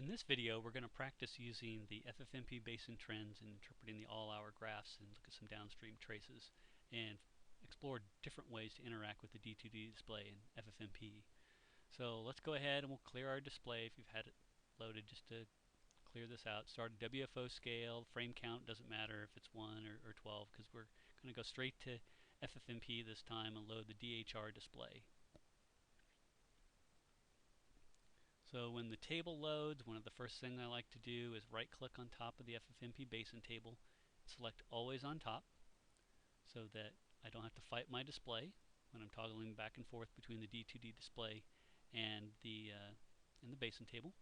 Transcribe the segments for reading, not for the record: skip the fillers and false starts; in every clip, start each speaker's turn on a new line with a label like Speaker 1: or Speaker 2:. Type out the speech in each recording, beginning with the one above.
Speaker 1: In this video, we're going to practice using the FFMP Basin trends and interpreting the all-hour graphs and look at some downstream traces and explore different ways to interact with the D2D display in FFMP. So let's go ahead and we'll clear our display if you've had it loaded, just to clear this out. Start a WFO scale, frame count doesn't matter if it's 1 or 12, because we're going to go straight to FFMP this time and load the DHR display. So when the table loads, one of the first things I like to do is right-click on top of the FFMP Basin table, select Always on Top, so that I don't have to fight my display when I'm toggling back and forth between the D2D display and the Basin table.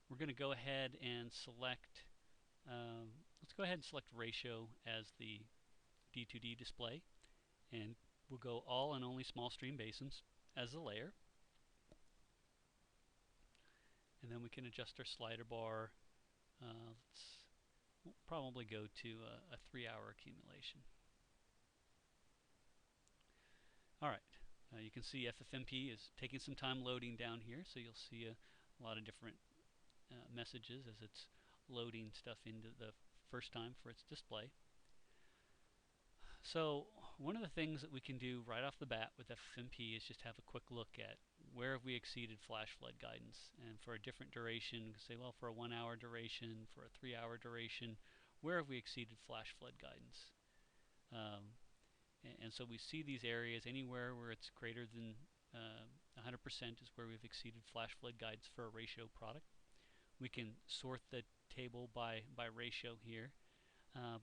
Speaker 1: We're going to go ahead and select, let's go ahead and select Ratio as the D2D display, and we'll go All and Only Small Stream Basins as the layer. And then we can adjust our slider bar. We'll probably go to a 3-hour accumulation. Alright, you can see FFMP is taking some time loading down here, so you'll see a lot of different messages as it's loading stuff into the first time for its display. So one of the things that we can do right off the bat with FFMP is just have a quick look at where have we exceeded flash flood guidance, and for a different duration, you can say, well, for a 1-hour duration, for a 3-hour duration, where have we exceeded flash flood guidance? And so we see these areas anywhere where it's greater than 100% is where we've exceeded flash flood guidance for a ratio product. We can sort the table by ratio here,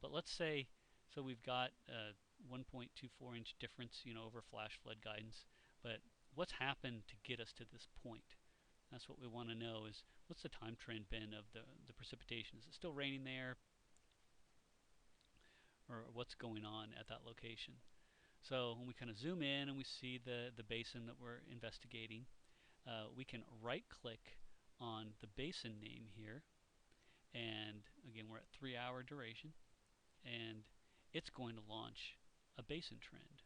Speaker 1: but let's say, so we've got a 1.24 inch difference, over flash flood guidance, but what's happened to get us to this point? That's what we want to know, is what's the time trend been of the precipitation? Is it still raining there? Or what's going on at that location? So when we kind of zoom in and we see the basin that we're investigating, we can right click on the basin name here, and again we're at 3-hour duration, and it's going to launch a basin trend.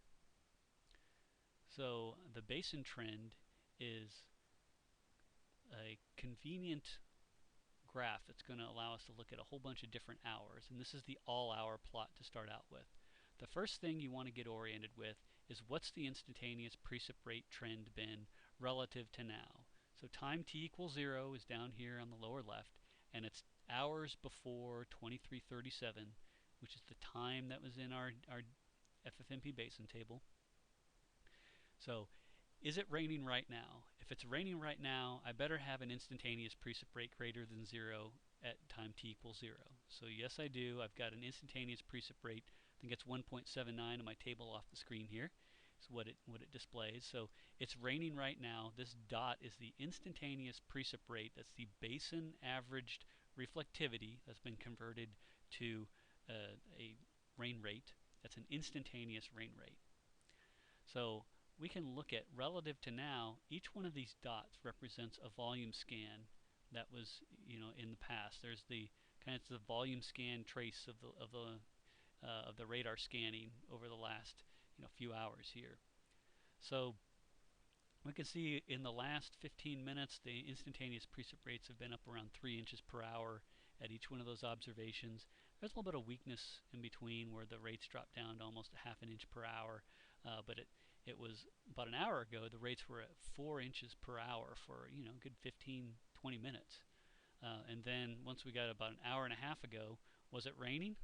Speaker 1: So the basin trend is a convenient graph that's going to allow us to look at a whole bunch of different hours, and this is the all-hour plot to start out with. The first thing you want to get oriented with is what's the instantaneous precip rate trend been relative to now. So time t equals 0 is down here on the lower left, and it's hours before 2337, which is the time that was in our FFMP Basin table. So is it raining right now? If it's raining right now, I better have an instantaneous precip rate greater than 0 at time t equals 0. So yes, I do. I've got an instantaneous precip rate. I think it's 1.79 on my table off the screen here. Is what it displays. So it's raining right now. This dot is the instantaneous precip rate. That's the basin averaged reflectivity that's been converted to a rain rate. That's an instantaneous rain rate. So we can look at, relative to now, each one of these dots represents a volume scan that was, in the past. There's the kind of the volume scan trace of the radar scanning over the last few hours here. So we can see in the last 15 minutes the instantaneous precip rates have been up around 3 inches per hour at each one of those observations. There's a little bit of weakness in between where the rates dropped down to almost a ½ inch per hour, but it was about an hour ago the rates were at 4 inches per hour for a good 15-20 minutes. And then once we got about an hour and a half ago, was it raining?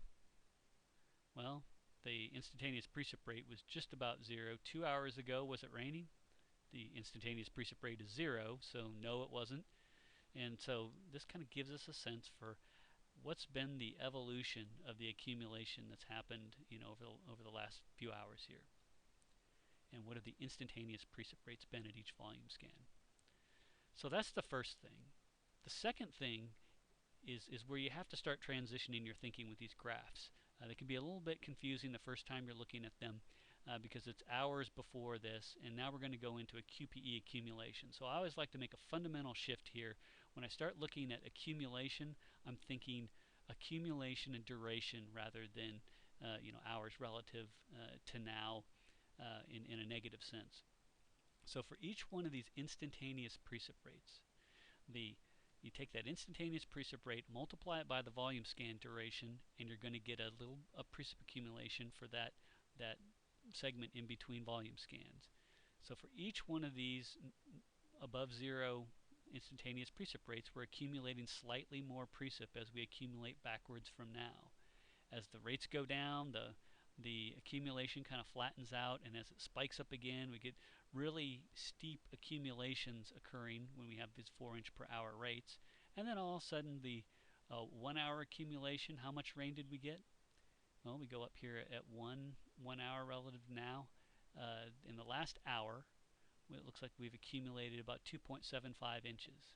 Speaker 1: Well, the instantaneous precip rate was just about 0. 2 hours ago, was it raining? The instantaneous precip rate is 0, so no, it wasn't. And so this kind of gives us a sense for what's been the evolution of the accumulation that's happened over the last few hours here. And what have the instantaneous precip rates been at each volume scan. So that's the first thing. The second thing is where you have to start transitioning your thinking with these graphs. They can be a little bit confusing the first time you're looking at them because it's hours before this, and now we're going to go into a QPE accumulation. So I always like to make a fundamental shift here. When I start looking at accumulation, I'm thinking accumulation and duration rather than hours relative to now in a negative sense. So for each one of these instantaneous precip rates, the You take that instantaneous precip rate, multiply it by the volume scan duration, and you're going to get a precip accumulation for that segment in between volume scans. So for each one of these above zero instantaneous precip rates, we're accumulating slightly more precip as we accumulate backwards from now. As the rates go down, the accumulation kind of flattens out, and as it spikes up again, we get really steep accumulations occurring when we have these 4-inch per hour rates. And then all of a sudden, the 1 hour accumulation, how much rain did we get? Well, we go up here at 1 hour relative to now. In the last hour, it looks like we've accumulated about 2.75 inches.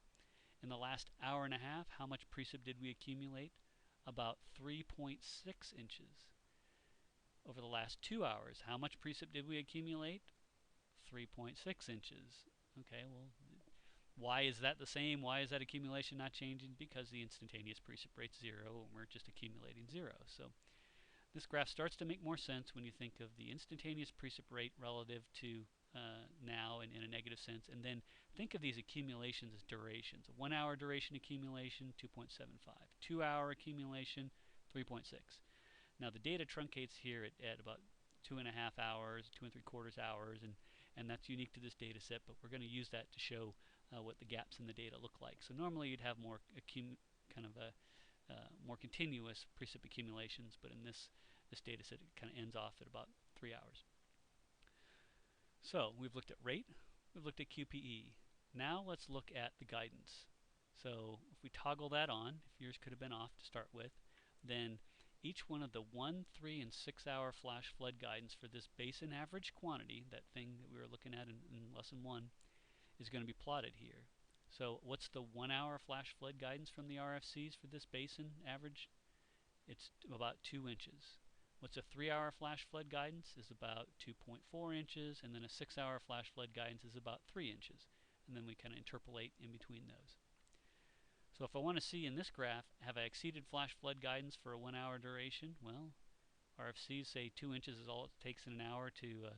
Speaker 1: In the last hour and a half, how much precip did we accumulate? About 3.6 inches. Over the last 2 hours, how much precip did we accumulate? 3.6 inches. Okay, well, why is that the same? Why is that accumulation not changing? Because the instantaneous precip rate's 0 and we're just accumulating 0. So this graph starts to make more sense when you think of the instantaneous precip rate relative to now in a negative sense, and then think of these accumulations as durations. A 1 hour duration accumulation, 2.75. 2 hour accumulation, 3.6. Now the data truncates here at about 2.5 hours, 2 3/4 hours, and that's unique to this data set, but we're going to use that to show what the gaps in the data look like. So normally you'd have more more continuous precip accumulations, but in this data set it kind of ends off at about 3 hours. So we've looked at rate, we've looked at QPE. Now let's look at the guidance. So if we toggle that on, if yours could have been off to start with, then each one of the 1, 3, and 6 hour flash flood guidance for this basin average quantity, that thing that we were looking at in lesson 1, is going to be plotted here. So what's the 1 hour flash flood guidance from the RFCs for this basin average? It's about 2 inches. What's a 3 hour flash flood guidance is about 2.4 inches, and then a 6 hour flash flood guidance is about 3 inches. And then we kind of interpolate in between those. So if I want to see in this graph, have I exceeded flash flood guidance for a 1 hour duration? Well, RFCs say 2 inches is all it takes in an hour to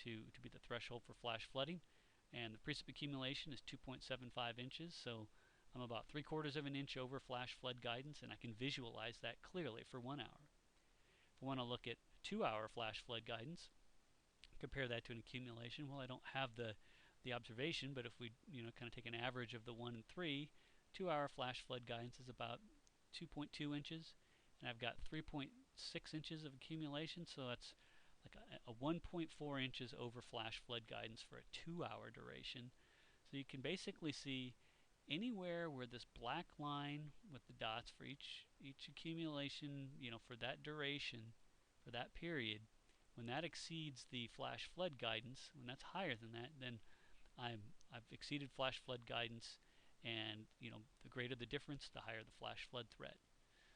Speaker 1: be the threshold for flash flooding, and the precip accumulation is 2.75 inches, so I'm about 3/4 of an inch over flash flood guidance, and I can visualize that clearly for 1 hour. If I want to look at 2 hour flash flood guidance, compare that to an accumulation, well, I don't have the observation, but if we kind of take an average of the 1 and 3, 2 hour flash flood guidance is about 2.2 inches, and I've got 3.6 inches of accumulation, so that's like a 1.4 inches over flash flood guidance for a 2 hour duration. So you can basically see anywhere where this black line with the dots for each accumulation, for that duration, for that period, when that exceeds the flash flood guidance, when that's higher than that, then I've exceeded flash flood guidance, and the greater the difference, the higher the flash flood threat.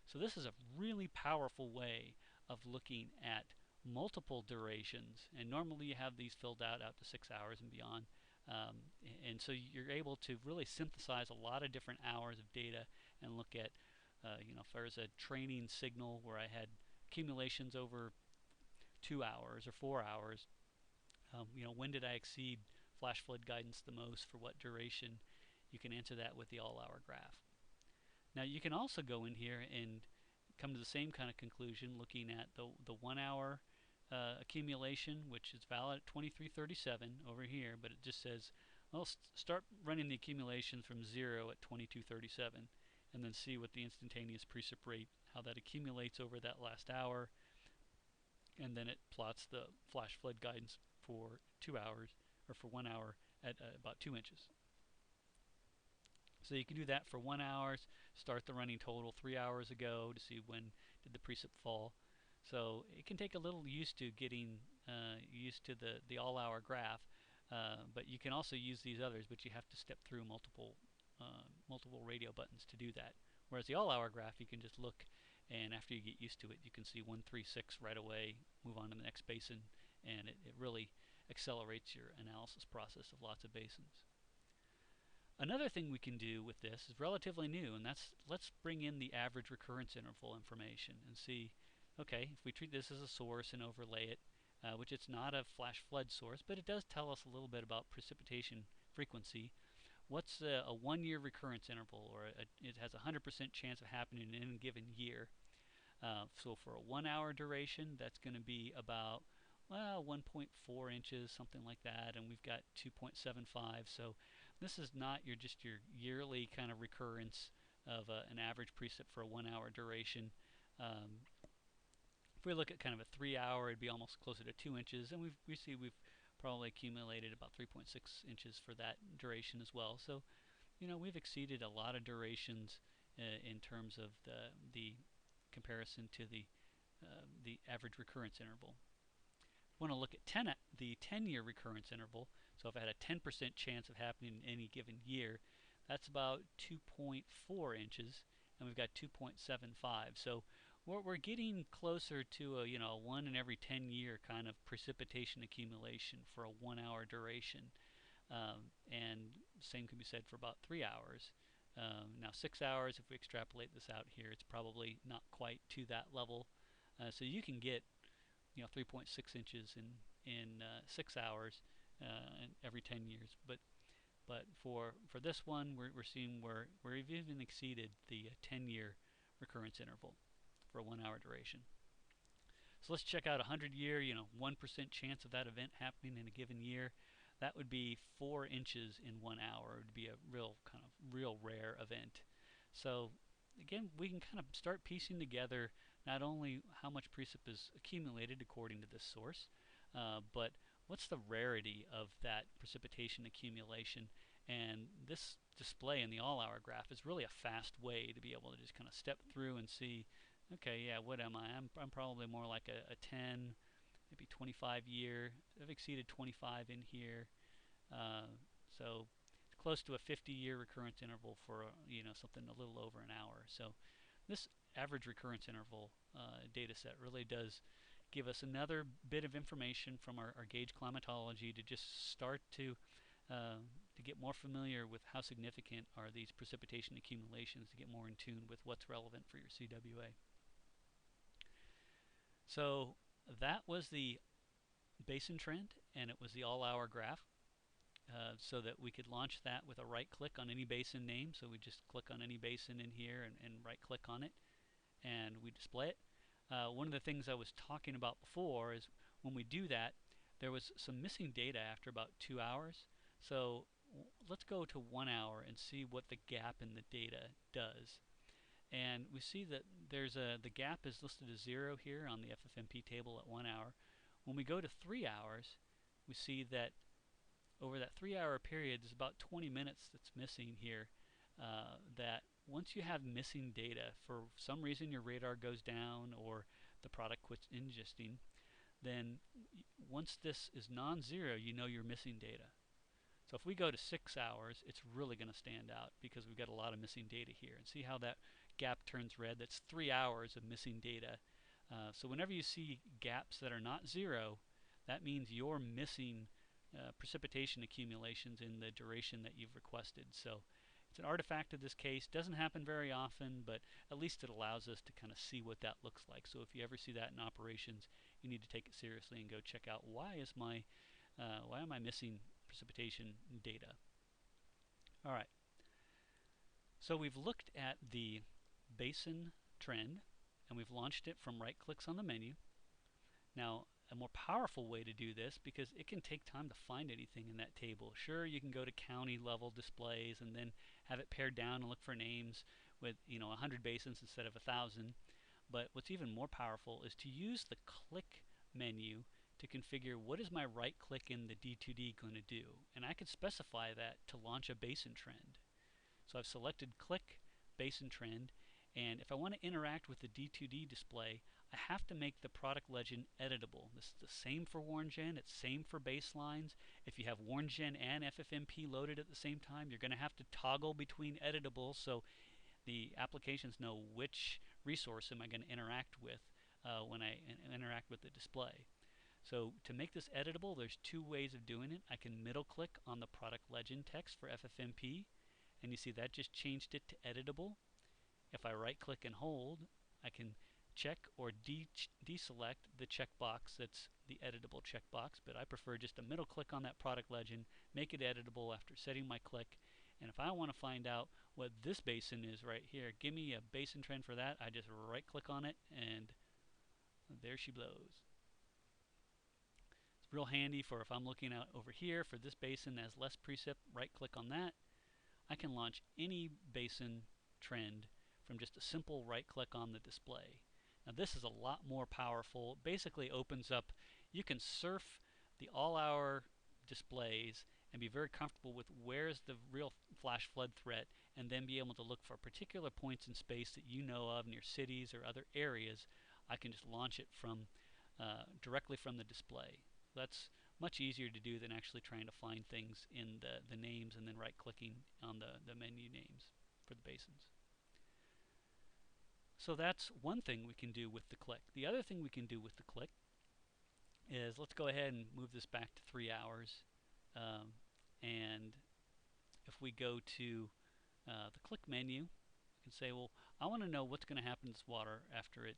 Speaker 1: So this is a really powerful way of looking at multiple durations, and normally you have these filled out to 6 hours and beyond. And so you're able to really synthesize a lot of different hours of data and look at, if there's a training signal where I had accumulations over 2 hours or 4 hours, when did I exceed flash flood guidance the most for what duration? You can answer that with the all-hour graph. Now you can also go in here and come to the same kind of conclusion looking at the 1 hour accumulation, which is valid at 2337 over here, but it just says, well, start running the accumulation from 0 at 2237 and then see what the instantaneous precip rate, how that accumulates over that last hour, and then it plots the flash flood guidance for 2 hours, or for 1 hour at about 2 inches. So you can do that for 1 hour, start the running total 3 hours ago to see when did the precip fall. So it can take a little used to getting used to the all-hour graph, but you can also use these others, but you have to step through multiple radio buttons to do that. Whereas the all-hour graph, you can just look, and after you get used to it, you can see 136 right away, move on to the next basin, and it really accelerates your analysis process of lots of basins. Another thing we can do with this is relatively new, and that's, let's bring in the average recurrence interval information and see, okay, if we treat this as a source and overlay it, which it's not a flash flood source, but it does tell us a little bit about precipitation frequency. what's a 1 year recurrence interval, or it has a 100% chance of happening in any given year. So for a 1 hour duration, that's going to be about, well, 1.4 inches, something like that, and we've got 2.75. So this is not just your yearly kind of recurrence of an average precip for a 1 hour duration. If we look at kind of a 3 hour, it'd be almost closer to 2 inches, and we see we've probably accumulated about 3.6 inches for that duration as well. So, we've exceeded a lot of durations in terms of the comparison to the average recurrence interval. We want to look at the 10-year recurrence interval. So if I had a 10% chance of happening in any given year, that's about 2.4 inches, and we've got 2.75. So we're getting closer to a 1 in every 10 year kind of precipitation accumulation for a 1 hour duration. And same can be said for about 3 hours. Now 6 hours, if we extrapolate this out here, it's probably not quite to that level. So you can get 3.6 inches in 6 hours every 10 years. But for this one, we're seeing we've even exceeded the 10-year recurrence interval for a 1 hour duration. So let's check out a 100-year, 1% chance of that event happening in a given year. That would be 4 inches in 1 hour. It would be a real rare event. So again, we can kind of start piecing together not only how much precip is accumulated according to this source, but what's the rarity of that precipitation accumulation. And this display in the all-hour graph is really a fast way to be able to just kind of step through and see, okay, yeah, what am I? I'm probably more like a 10, maybe 25 year. I've exceeded 25 in here. So it's close to a 50-year recurrence interval for something a little over an hour. So this average recurrence interval data set really does give us another bit of information from our gauge climatology to just start to get more familiar with how significant are these precipitation accumulations, to get more in tune with what's relevant for your CWA. So that was the basin trend, and it was the all-hour graph. So that we could launch that with a right click on any basin name. So we just click on any basin in here and right click on it, and we display it. One of the things I was talking about before is when we do that, there was some missing data after about 2 hours. So let's go to 1 hour and see what the gap in the data does. And we see that the gap is listed as 0 here on the FFMP table at 1 hour. When we go to 3 hours, we see that over that 3-hour period, there's about 20 minutes that's missing here. That once you have missing data, for some reason your radar goes down or the product quits ingesting, then once this is non-zero, you know you're missing data. So if we go to 6 hours, it's really going to stand out because we've got a lot of missing data here. And see how that gap turns red? That's 3 hours of missing data. So whenever you see gaps that are not 0, that means you're missing precipitation accumulations in the duration that you've requested. So it's an artifact of this case. Doesn't happen very often, but at least it allows us to kind of see what that looks like. So if you ever see that in operations, you need to take it seriously and go check out why am I missing precipitation data. All right. So we've looked at the basin trend, and we've launched it from right clicks on the menu. Now, a more powerful way to do this, because it can take time to find anything in that table. Sure, you can go to county level displays and then have it pared down and look for names with 100 basins instead of 1,000. But what's even more powerful is to use the click menu to configure what is my right click in the D2D going to do. And I could specify that to launch a basin trend. So I've selected click basin trend, and if I want to interact with the D2D display, I have to make the product legend editable. This is the same for WarnGen, it's same for baselines. If you have WarnGen and FFMP loaded at the same time, you're going to have to toggle between editable so the applications know which resource am I going to interact with when I interact with the display. So to make this editable, there's 2 ways of doing it. I can middle click on the product legend text for FFMP, and you see that just changed it to editable. If I right click and hold, I can check or deselect the checkbox that's the editable checkbox, but I prefer just a middle click on that product legend, make it editable after setting my click, And if I want to find out what this basin is right here, give me a basin trend for that. I just right click on it and there she blows. It's real handy for if I'm looking out over here for this basin that has less precip, right click on that. I can launch any basin trend from just a simple right click on the display. Now this is a lot more powerful. It basically opens up, you can surf the all-hour displays and be very comfortable with where's the real flash flood threat, and then be able to look for particular points in space that you know of in your cities or other areas. I can just launch it from directly from the display. That's much easier to do than actually trying to find things in the names and then right clicking on the menu names for the basins. So that's one thing we can do with the click. The other thing we can do with the click is, let's go ahead and move this back to 3 hours. And if we go to the click menu, we can say, well, I want to know what's going to happen to this water after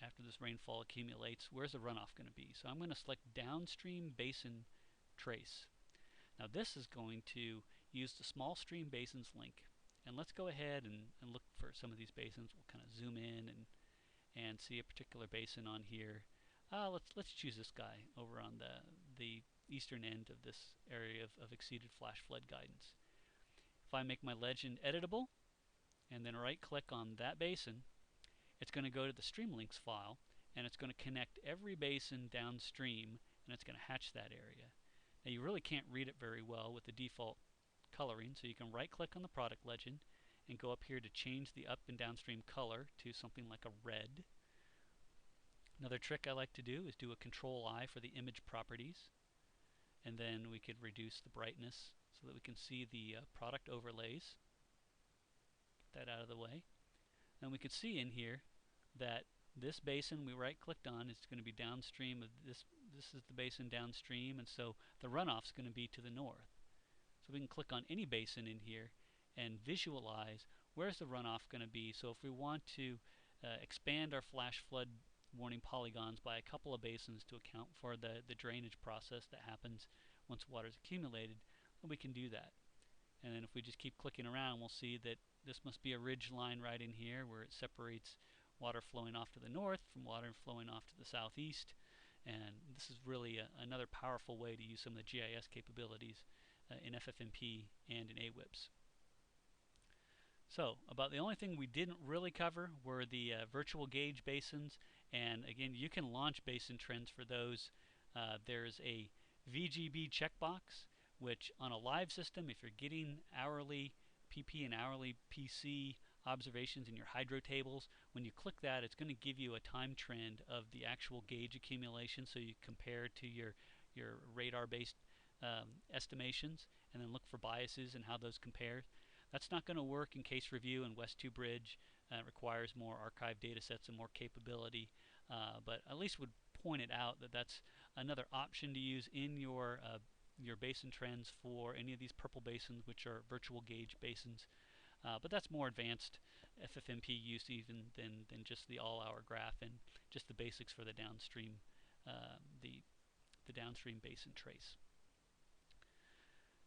Speaker 1: after this rainfall accumulates. Where's the runoff going to be? So I'm going to select downstream basin trace. Now this is going to use the small stream basins link. And let's go ahead and look for some of these basins. We'll kind of zoom in and see a particular basin on here. Let's choose this guy over on the eastern end of this area of exceeded flash flood guidance. If I make my legend editable and then right click on that basin, it's going to go to the Streamlinks file and it's going to connect every basin downstream, and it's going to hatch that area. Now you really can't read it very well with the default coloring, so you can right click on the product legend and go up here to change the up and downstream color to something like a red. Another trick I like to do is do a Control-I for the image properties, and then we could reduce the brightness so that we can see the product overlays. Get that out of the way. And we can see in here that this basin we right clicked on is going to be downstream of this. This is the basin downstream, and so the runoff is going to be to the north. So we can click on any basin in here and visualize where's the runoff going to be. So if we want to expand our flash flood warning polygons by a couple of basins to account for the drainage process that happens once water is accumulated, then we can do that. And then if we just keep clicking around, we'll see that this must be a ridge line right in here where it separates water flowing off to the north from water flowing off to the southeast. And this is really another powerful way to use some of the GIS capabilities in FFMP and in AWIPS. So about the only thing we didn't really cover were the virtual gauge basins, and again, you can launch basin trends for those. There's a VGB checkbox, which on a live system, if you're getting hourly PP and hourly PC observations in your hydro tables, when you click that, it's going to give you a time trend of the actual gauge accumulation, so you compare to your radar-based estimations, and then look for biases and how those compare. That's not going to work in case review and West 2 Bridge. It requires more archive data sets and more capability, but at least would point it out that that's another option to use in your basin trends for any of these purple basins, which are virtual gauge basins. But that's more advanced FFMP use even than just the all-hour graph and just the basics for the downstream the downstream basin trace.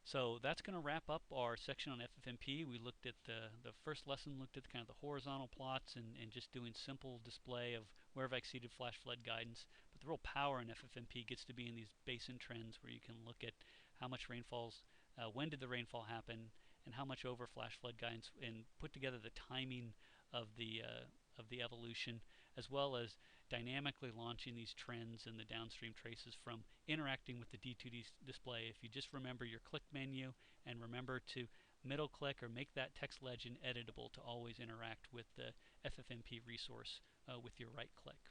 Speaker 1: So that's going to wrap up our section on FFMP. We looked at the first lesson, looked at kind of the horizontal plots and just doing simple display of where have I exceeded flash flood guidance. But the real power in FFMP gets to be in these basin trends where you can look at how much rainfalls, when did the rainfall happen, and how much over flash flood guidance, and put together the timing of the evolution, as well as dynamically launching these trends and the downstream traces from interacting with the D2D display. If you just remember your click menu and remember to middle click or make that text legend editable to always interact with the FFMP resource with your right click.